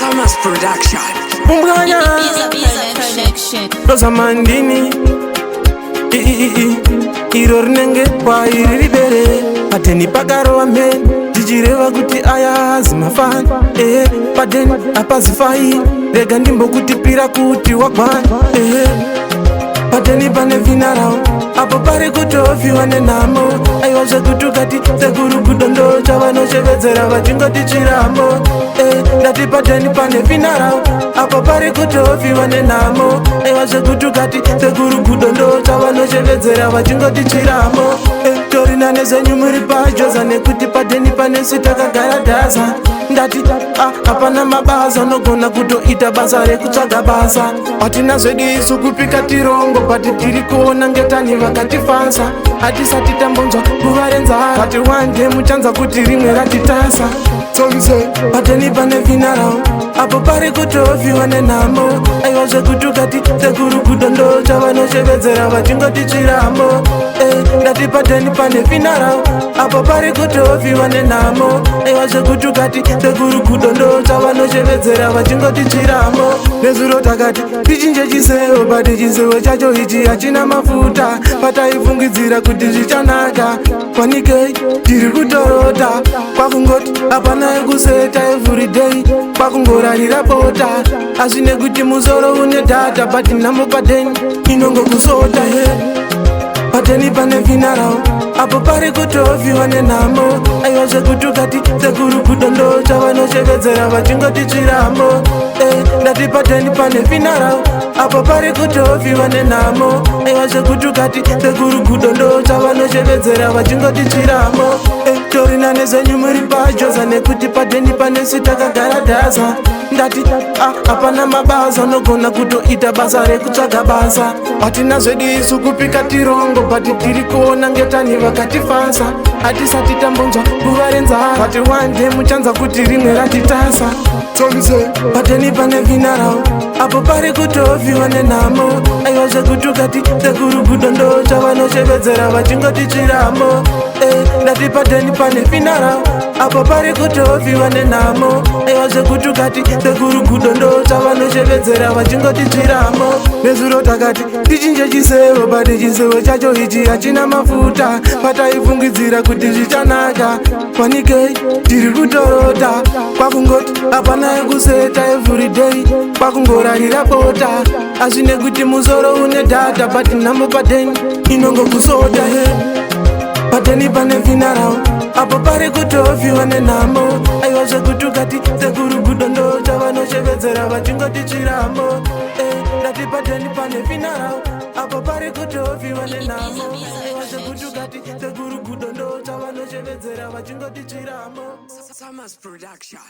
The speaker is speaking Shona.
Summers Production. Bunganya Rosa Mandini Iror nenge kwa iriribere Pateni pagaro wa men Jijirewa kuti aya zimafan Paden apazifai Rega ndimbo kuti pira kuti wakwan Pateni pane vinarao Apo pari kutofi wane namo Aiwa zekutu kati Sekuru kudondo Chavano shevedzera vachingoti chiramo Ndati pateni pane vinarao Apo pari kutofi wane namo Aiwa zekutu kati Sekuru kudondo Chavano shevedzera vachingoti chiramo Torina nezenyu muri pajoza Nekuti pateni pane sitaka garadasa Ndati hapana mabasa Nogona kutoita basa rekutsvaga basa Atina zvedu isu kupika tirongo Pati tiri kuona ngetani vakatifansa Hatisati tambonzwa kuvarenza Pati wande muchanza kuti rimwe ratitasa Pateni pane vinarao Apo pari kutofiwa nenamo Aiwa zvekutukati sekuru kudondo Chavanoshevedzera vachingoti chiramo Ndati pateni pane vinarao Apo pari kutofiwa nenamo Aiwa zvekutukati sekuru kudondo Chavanoshevedzera vachingoti chiramo Nezuro takati tichinje chiseo Pati chiseo chacho ichi hachina mafuta Pataifungidzira kuti zvichanaka Panikei tiri kutorota Kwakungoti hapana ekuseta everyday Kwakungorarira bota Azvine kuti muzoro une data But namo pateni inongo kusota Pateni pane vinarao Apo pari kutofiwa nenamo Aiwa zvekutukati sekuru kudondo Chavanoshevedzera vachingoti chiramo Ndati pateni pane vinarao Apo pari kutofiwa nenamo Aiwa zvekutukati sekuru kudondo Chavanoshevedzera vachingoti chiramo Torina nezenyu muri pajoza Nekuti pateni pane sitaka garadasa Ndati hapana mabasa Nogona kutoita basa rekutsvaga basa Hatina zvedu isu kupika tirongo Pati tiri kuona ngetani vakatifansa Hatisati tambonzwa kuvarenza Pati wande muchanza kuti rimwe ratitasa Pateni pane vinarao Apo pari kutofiwa nenamo Aiwa zvekutukati sekuru kudondo Chavanoshevedzera vachingoti chiramo Ndati pateni pane vinarao Apo pari kutofiwa nenamo Aiwa zvekutukati sekuru kudondo Chavanoshevedzera vachingoti chiramo Nezuro takati tichinje chiseo Pati chiseo chacho ichi hachina mafuta Pataifungidzira kuti zvichanaka Panikei tiri kutorota Kwakungoti hapana ekuseta everyday Kwakungorarira bota Azvine kuti muzoro une data But namo pateni inongo kusota Pateni pane vinarao Apo pari kutofiwa nenamo Aiwa zvekutukati sekuru kudondo Chavanoshevedzera vachingoti chiramo Ndati pateni pane vinarao Apo pari kutofiwa nenamo Aiwa zvekutukati sekuru kudondo Chavanoshevedzera vachingoti chiramo. Summers Production.